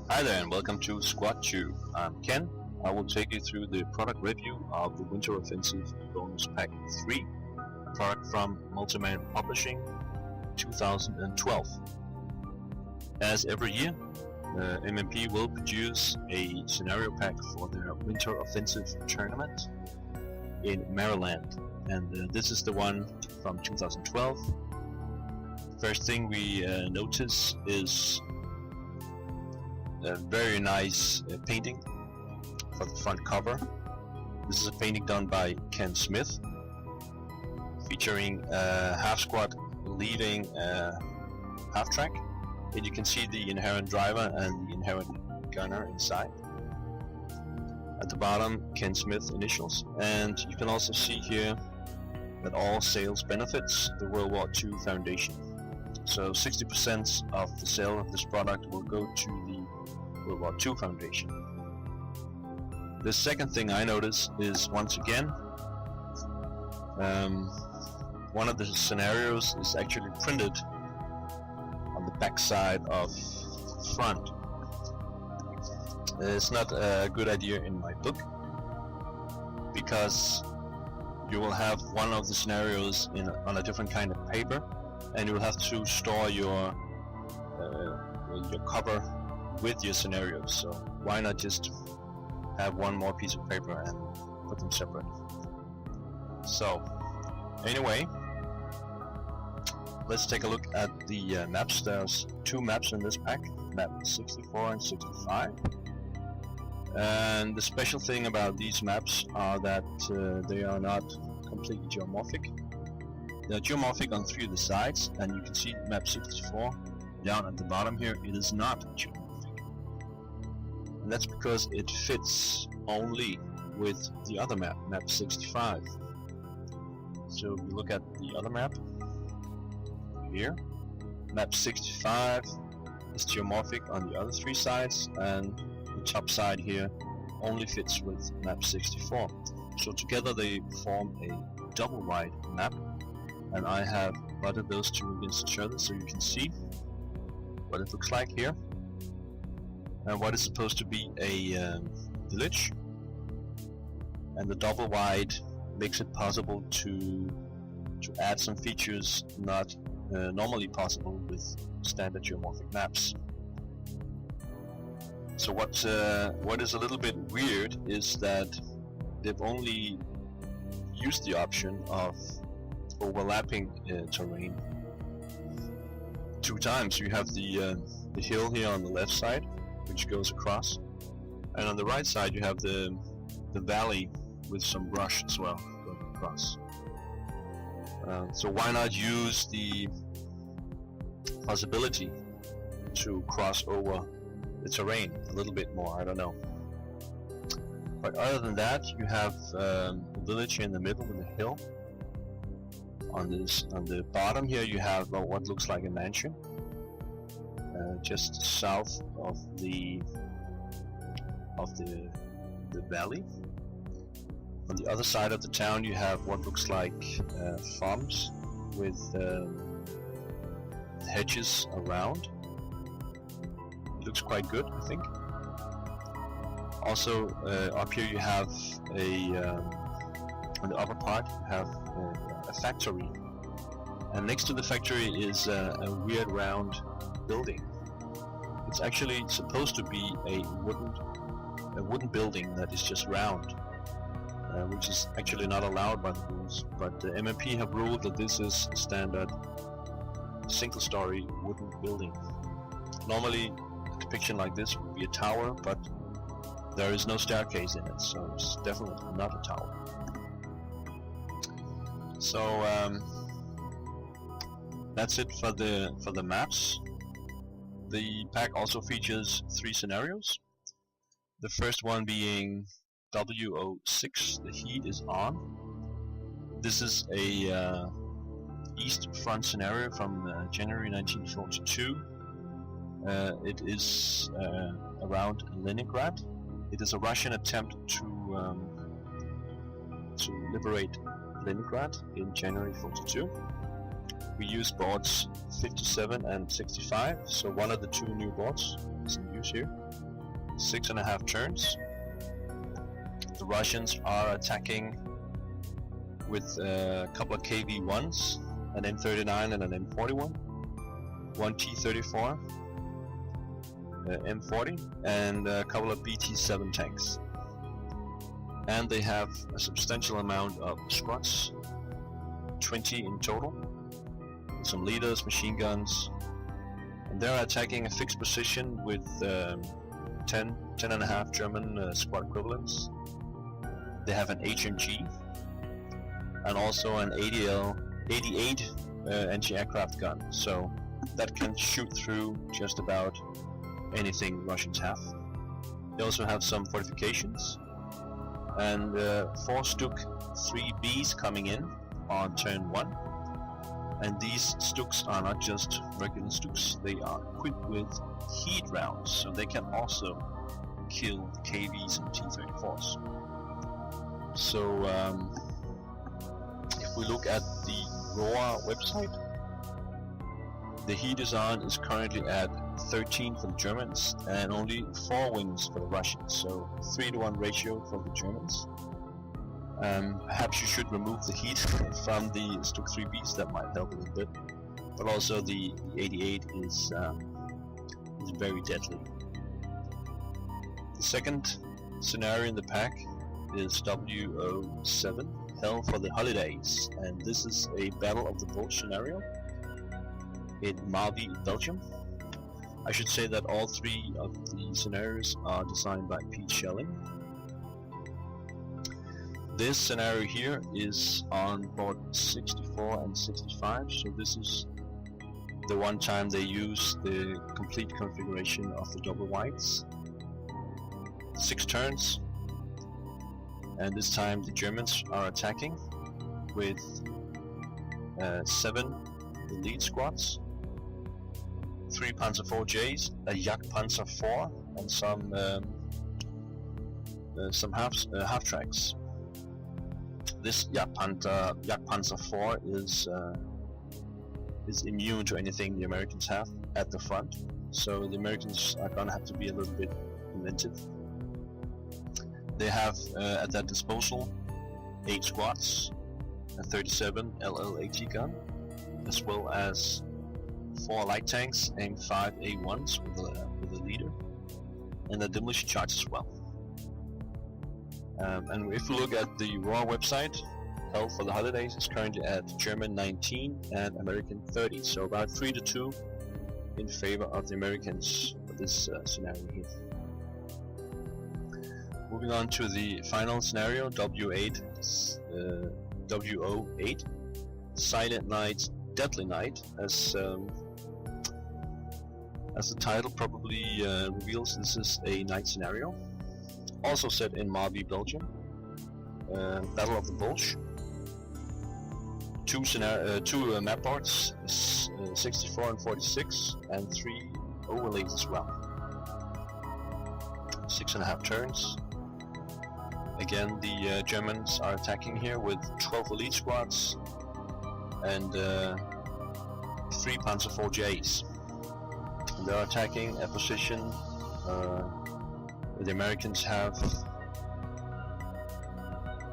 Hi there and welcome to Squad 2. I'm Ken. I will take you through the product review of the Winter Offensive Bonus Pack 3, a product from Multiman Publishing 2012. As every year, MMP will produce a scenario pack for their Winter Offensive tournament in Maryland, and this is the one from 2012. First thing we notice is a very nice painting for the front cover. This is a painting done by Ken Smith, featuring half squad leading half track, and you can see the inherent driver and the inherent gunner inside. At the bottom, Ken Smith initials, and you can also see here that all sales benefits the World War II Foundation. So 60% of the sale of this product will go to the World War II Foundation. The second thing I notice is, once again, one of the scenarios is actually printed on the back side of the front. It's not a good idea in my book, because you will have one of the scenarios on a different kind of paper, and you will have to store your cover with your scenarios. So why not just have one more piece of paper and put them separate? So anyway, let's take a look at the maps. There's two maps in this pack, map 64 and 65. And the special thing about these maps are that they are not completely geomorphic. They're geomorphic on three of the sides, and you can see map 64 down at the bottom here. It is not geomorphic, and that's because it fits only with the other map, map 65. So if you look at the other map here, map 65 is geomorphic on the other three sides, and the top side here only fits with map 64. So together they form a double wide map, and I have plotted those two against each other so you can see what it looks like here. And what is supposed to be a village, and the double wide makes it possible to add some features not normally possible with standard geomorphic maps. So what is a little bit weird is that they've only used the option of overlapping terrain two times. You have the hill here on the left side, which goes across, and on the right side you have the valley with some brush as well going across. So why not use the possibility to cross over the terrain a little bit more? I don't know. But other than that, you have the village here in the middle with a hill. On the bottom here you have what looks like a mansion, just south of the valley. On the other side of the town you have what looks like farms with hedges around. It looks quite good, I think. Also up here you have on the upper part you have a factory, and next to the factory is a weird round building. It's actually supposed to be a wooden building that is just round, which is actually not allowed by the rules, but the MMP have ruled that this is a standard single-story wooden building. Normally a depiction like this would be a tower, but there is no staircase in it, so it's definitely not a tower. So that's it for the maps. The pack also features three scenarios. The first one being W06, the heat is on. This is a East Front scenario from January 1942. It is around Leningrad. It is a Russian attempt to liberate Leningrad in January 42. We use boards 57 and 65, so one of the two new boards is in use here. 6.5 turns. The Russians are attacking with a couple of KV-1s, an M39 and an M41, one T-34, M40, and a couple of BT-7 tanks. And they have a substantial amount of squads, 20 in total, some leaders, machine guns, and they're attacking a fixed position with 10.5 German squad equivalents. They have an HMG and also an 88 anti-aircraft gun, so that can shoot through just about anything Russians have. They also have some fortifications and 4 Stuk 3Bs coming in on turn 1. And these Stuks are not just regular Stuks, they are equipped with heat rounds, so they can also kill KVs and T-34s. So if we look at the ROA website, the heat design is currently at 13 for the Germans and only 4 wins for the Russians, so 3-to-1 ratio for the Germans. Perhaps you should remove the heat from the Stuk 3Bs, that might help a little bit. But also the 88 is very deadly. The second scenario in the pack is W07, Hell for the Holidays, and this is a Battle of the Bulge scenario in Marvi, Belgium. I should say that all 3 of the scenarios are designed by Pete Schelling. This scenario here is on board 64 and 65, so this is the one time they use the complete configuration of the double wides. 6 turns, and this time the Germans are attacking with 7 elite squads, 3 Panzer IV-Js, a Jagdpanzer IV, and some half-tracks. This Jagdpanzer IV is immune to anything the Americans have at the front, so the Americans are gonna have to be a little bit inventive. They have at their disposal 8 squads, a 37 LL-AT gun, as well as 4 light tanks, M5A1s with a leader, and a demolition charge as well. And if we look at the RAW website, Hell for the Holidays is currently at German 19 and American 30, so about 3-2 in favor of the Americans for this scenario here. Moving on to the final scenario, W08, Silent Night, Deadly Night, as the title probably reveals. This is a night scenario, also set in Marvi, Belgium. Battle of the Bulge. 2 map boards, 64 and 46, and 3 overlays as well. 6.5 turns. Again, the Germans are attacking here with 12 elite squads and 3 Panzer IV-Js. They're attacking a position where the Americans have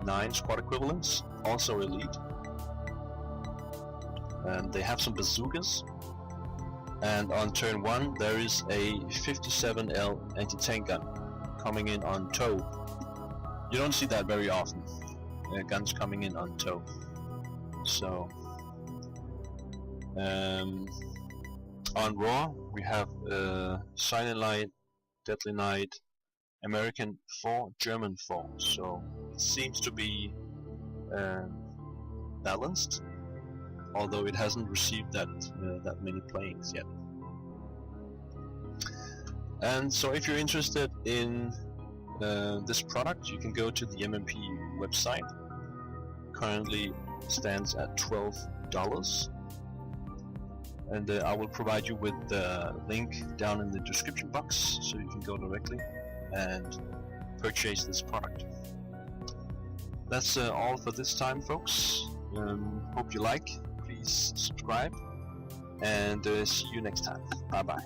9 squad equivalents, also elite. And they have some bazookas. And on turn 1 there is a 57L anti-tank gun coming in on tow. You don't see that very often, guns coming in on tow. So on Raw we have Silent Night, Deadly Night, American 4, German 4, so it seems to be balanced, although it hasn't received that many playings yet. And so if you're interested in this product, you can go to the MMP website. Currently stands at $12, and I will provide you with the link down in the description box, so you can go directly and purchase this product. That's all for this time, folks. Hope you like. please subscribe, and see you next time. Bye bye.